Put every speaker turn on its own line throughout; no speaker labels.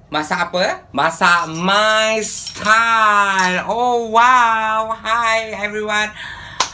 Masak apa? Masak my style. Oh wow. Hi everyone.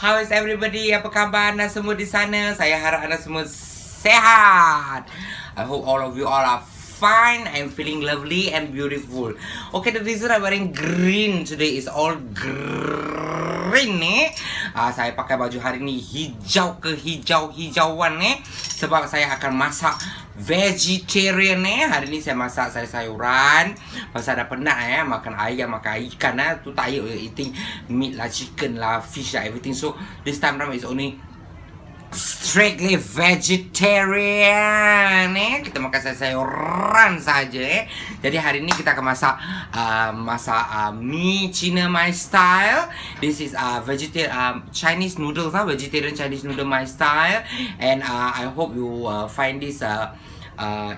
How is everybody? Apa khabar anda semua di sana? Saya harap anda semua sehat. I hope all of you all are fine and feeling lovely and beautiful. Okay, the reason I'm wearing green today is all green ni. Saya pakai baju hari ni hijau ke hijau-hijauan ni sebab saya akan masak vegetarian ni. Hari ni saya masak sayuran. Pasal dah penat makan ayam, makan ikan tu tak payah eating meat lah, chicken lah, fish lah, everything. So this time round is only strictly vegetarian kita makan sayuran saja Jadi hari ni kita akan masak mie Cina my style. This is vegetarian Chinese noodles vegetarian Chinese noodle my style. And I hope you find this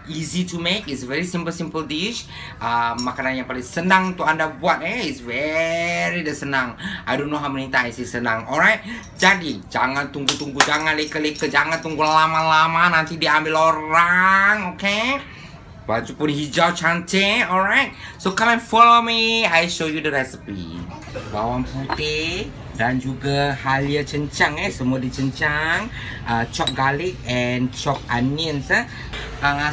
easy to make. It's very simple dish. Makanan yang paling senang untuk anda buat It's very senang. I don't know how many times it's senang. Alright. Jadi jangan tunggu-tunggu, jangan leka-leka, jangan tunggu lama-lama nanti diambil orang. Okay. Baju pun hijau cantik. Alright. So come and follow me. I show you the recipe. Bawang putih dan juga halia cencang semua dicencang. Chop garlic and chop onions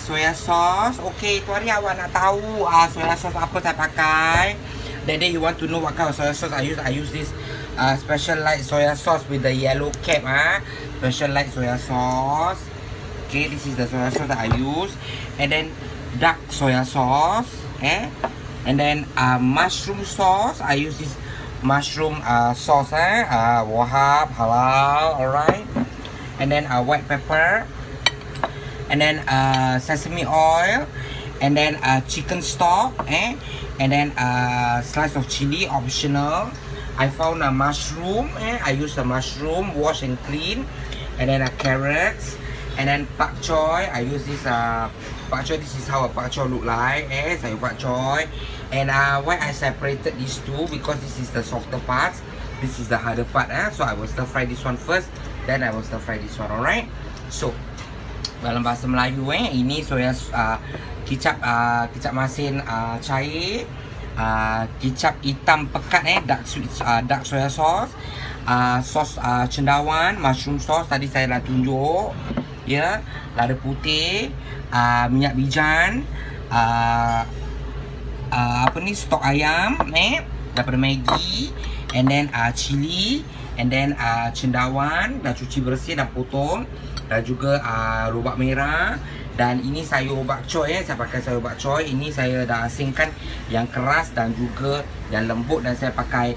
soya sauce. Okay, tu hari awak nak tahu soya sauce apa saya pakai. Then you want to know what kind of soya sauce I use this special light soya sauce with the yellow cap special light soya sauce. Okay, this is the soya sauce that I use. And then dark soya sauce and then mushroom sauce. I use this mushroom sauce Wahab halal. Alright. And then white pepper. And then sesame oil. And then chicken stock and then slice of chili, optional. I found a mushroom I use the mushroom, wash and clean. And then carrots. And then pak choy. I use this pak choy. This is how a pak choy look like sayur pak choy. And why I separated these two, because this is the softer parts, this is the harder part so I will stir fry this one first, then I will stir fry this one. Alright. So dalam bahasa Melayu ini soya kicap masin cair, kicap hitam pekat dark soya sauce, sos cendawan, mushroom sauce tadi saya dah tunjuk lada putih, minyak bijan, stok ayam daripada Maggi, and then chili, and then cendawan dah cuci bersih dan potong, dan juga lobak merah. Dan ini sayur bak choy saya pakai sayur bak choy. Ini saya dah asingkan yang keras dan juga yang lembut, dan saya pakai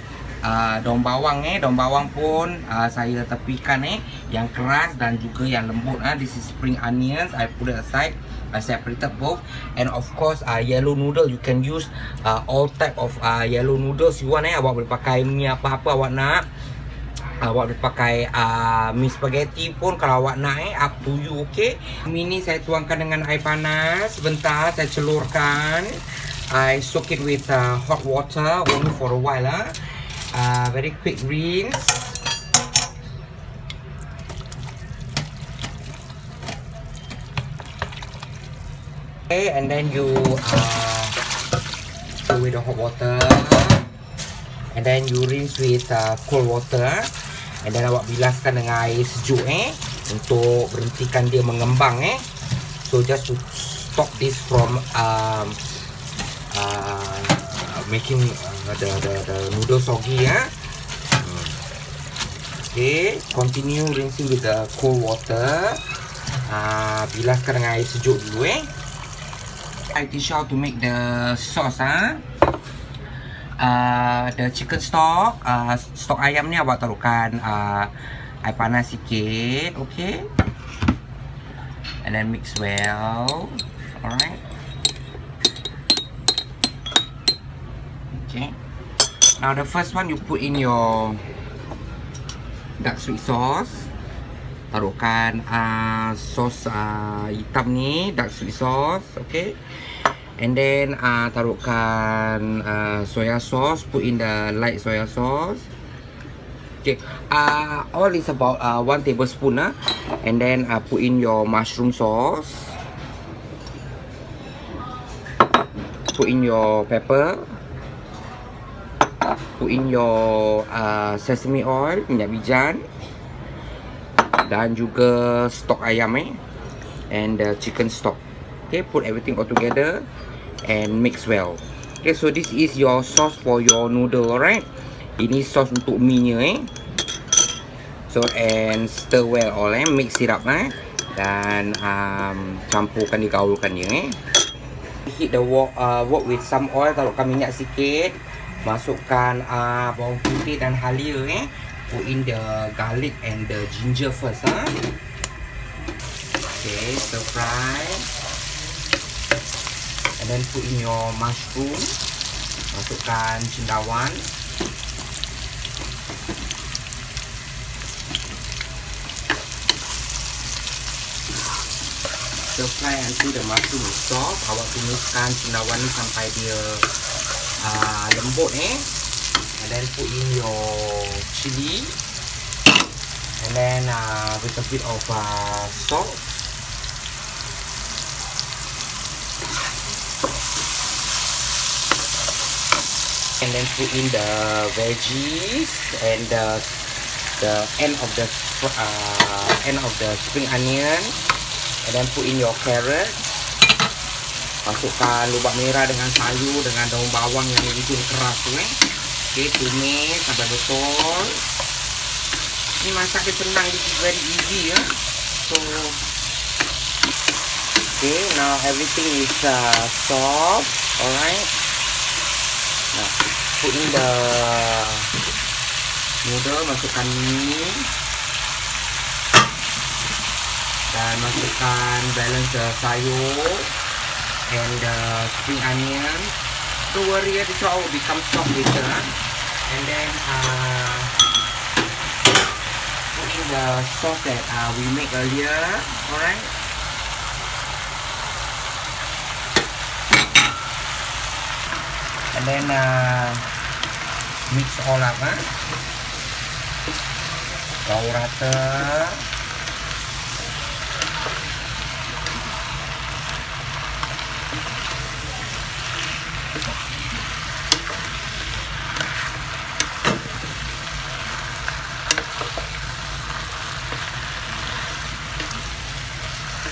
daun bawang daun bawang pun saya tepikan yang keras dan juga yang lembut. This is spring onions, I put it aside. I separated both. And of course yellow noodle, you can use all type of yellow noodles you want awak boleh pakai mie apa-apa awak nak. Awak boleh pakai mie spaghetti pun kalau awak nak up to you. Okay. Mie ni saya tuangkan dengan air panas. Sebentar saya celurkan. I soak it with hot water only for a while very quick rinse. Okay, and then you go with the hot water, and then you rinse with cold water, and then awak bilaskan dengan air sejuk untuk berhentikan dia mengembang so just to stop this from making the noodle soggy Okay, continue rinsing with the cold water. Bilaskan dengan air sejuk dulu I teach you how to make the sauce the chicken stock. Stok ayam ni awak taruhkan air panas sikit. Okay, and then mix well. Alright. Okay, now the first one you put in your dark sweet sauce. Taruhkan sos hitam ni, dark sweet sauce. Okay, and then taruhkan soya sauce. Put in the light soya sauce. Okay, all is about 1 tablespoon and then put in your mushroom sauce. put in your pepper, put in your sesame oil, minyak wijan, dan juga stok ayam and the chicken stock. Okay, put everything all together and mix well. Okay, so this is your sauce for your noodle, alright? Ini sauce untuk mie nya So and stir well all mix it up dan campurkan, digaulkan dia Heat the wok with some oil, taruhkan minyak sikit, masukkan bawang putih dan halia Put in the garlic and the ginger first Okay, stir fry. And then put in your mushroom. Masukkan cendawan. Stir fry until the mushroom is soft. Awak tumiskan cendawan ni sampai dia lembut And then put in your chili. And then with a bit of salt. And then put in the veggies and the end of the spring onion. And then put in your carrot. Masukkan lubak merah dengan sayur, dengan daun bawang yang begitu keras tu Okay, tumis sampai betul. Ini masak dia senang, this is very easy So okay, now everything is soft. Alright. Now put in the noodle, masukkan mie dan masukkan balance sayur and the spring onion. Don't worry, this all will become soft later And then put in the sauce that we made earlier. Alright. And then mix all up gaul rata.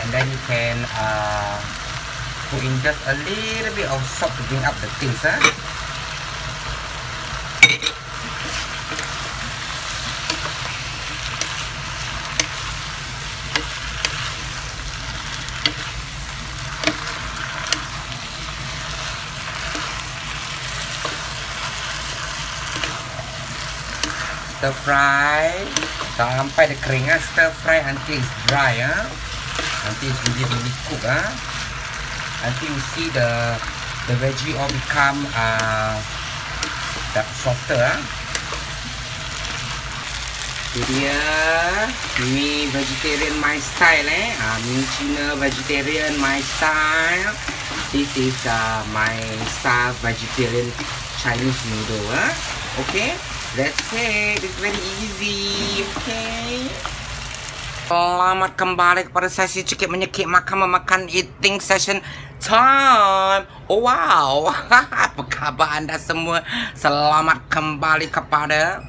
And then you can put in just a little bit of salt to bring up the taste Stir fry sampai dia kering Stir fry until it's dry Until it's really cook Until you see the veggie all become that softer Ini dia mie vegetarian my style mie Cina vegetarian my style. This is my style vegetarian Chinese noodle Okay, that's it. It's very easy. Okay. Selamat kembali kepada sesi cekik menyekik makan memakan eating session time. Oh wow. Apa khabar anda semua? Selamat kembali kepada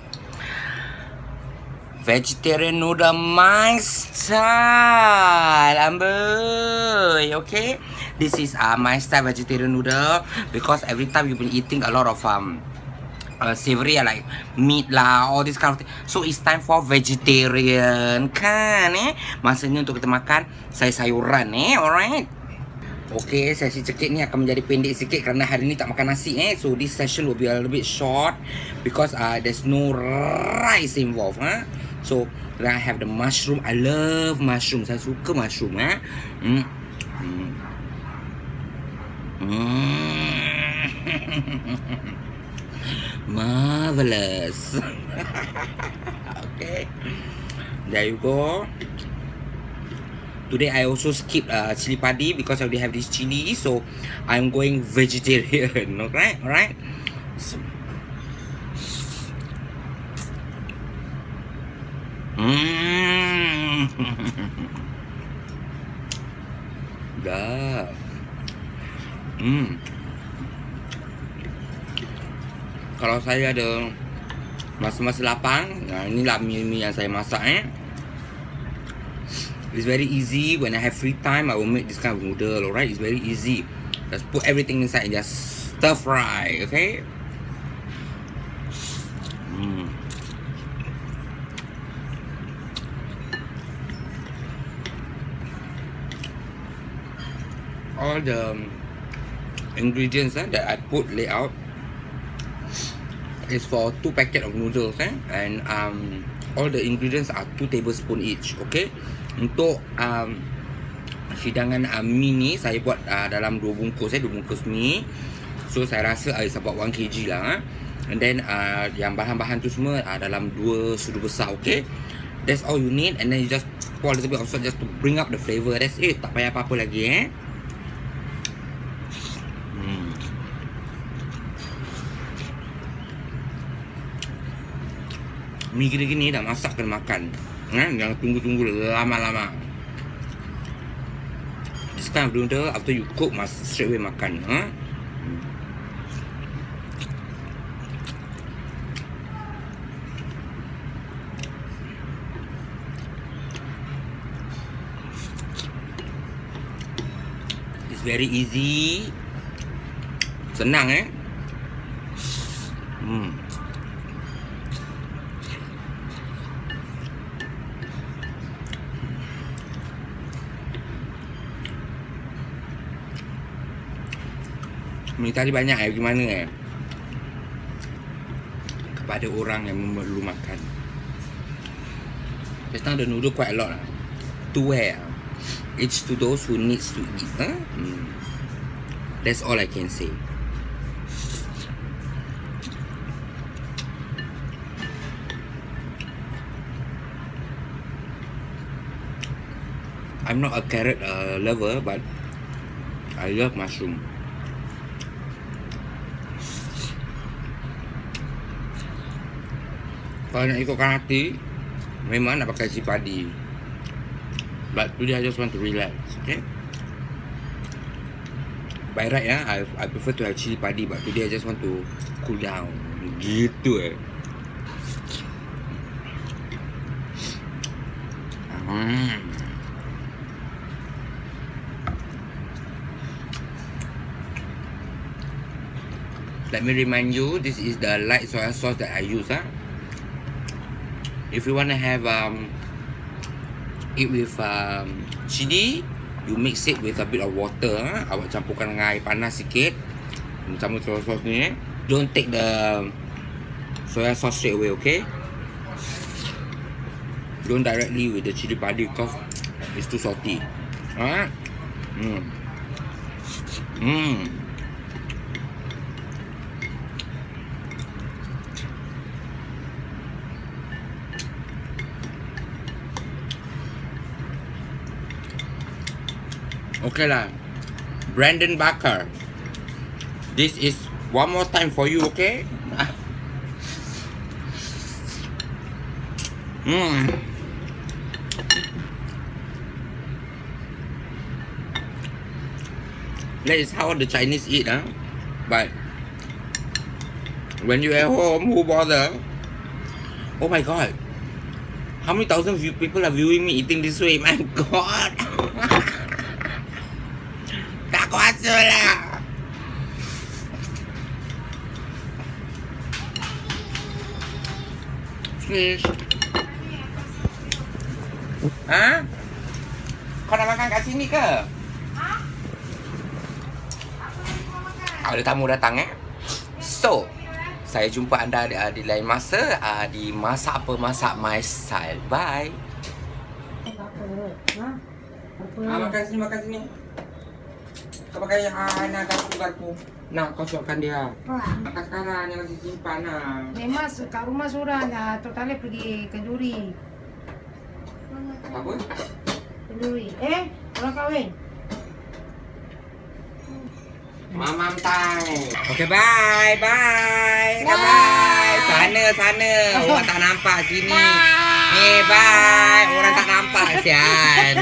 vegetarian noodle my style. Amboi. Okay. This is my style vegetarian noodle because every time you've been eating a lot of savory like meat lah, all this kind of thing. So it's time for vegetarian kan masanya untuk kita makan sayur-sayuran alright. Okay, sesi cekik ni akan menjadi pendek sikit kerana hari ni tak makan nasi So this session will be a little bit short because there's no rice involved So I have the mushroom. I love mushroom. Saya suka mushroom Marvelous. Okay, there you go. Today I also skip chili padi because I already have this chili, so I'm going vegetarian. Okay, alright. So, kalau saya ada masa-masa lapang, inilah mie yang saya masak It's very easy. When I have free time, I will make this kind of noodle. Alright, it's very easy. Just put everything inside and just stir fry. Okay. All the ingredients that I put layout is for 2 packet of noodles and all the ingredients are 2 tablespoon each. Okay. Untuk hidangan mie ni saya buat dalam 2 bungkus 2 bungkus mie. So saya rasa it's about 1 kg lah. And then yang bahan-bahan tu semua dalam 2 sudu besar. Okay. That's all you need. And then you just pour a little bit of salt just to bring up the flavor. That's it. Tak payah apa-apa lagi Mie gini-gini dah masak kena makan. Jangan tunggu-tunggu lama-lama. This kind of noodle after you cook must straight away makan. It's very easy. Senang Mie tadi banyak gimana kepada orang yang perlu makan. Just now the noodle quite a lot to where it's to those who needs to eat That's all I can say. I'm not a carrot lover, but I love mushroom. Kalau nak ikutkan hati, memang nak pakai cili padi. But today I just want to relax, okay? By right I prefer to have cili padi, but today I just want to cool down. Gitu Let me remind you, this is the light soy sauce that I use If you want to have it with chili, you mix it with a bit of water. Awak campurkan dengan air panas sikit. Campur soy sauce ni. Don't take the soy sauce straight away, okay? Don't directly with the chili padi because it's too salty. Okay lah, Brandon Bakar, this is one more time for you, okay? That is how the Chinese eat, but when you at home, who bother? Oh my God, how many thousand people are viewing me eating this way? My God. Tak kuasa lah. Fish. Kau nak makan kat sini ke? Ada tamu datang So, saya jumpa anda di lain masa di Masak Apa Masak My Style. Bye. Makan sini. Kau pakai nak garpu. Nak kau suapkan dia. Makan sekarang, yang lagi simpan
Memang kat rumah surah totalnya pergi kenduri.
Apa?
Kenduri. Orang kahwin.
Mamam time. Okay, bye. Sana. Orang tak nampak sini. Bye. Orang tak nampak, sian.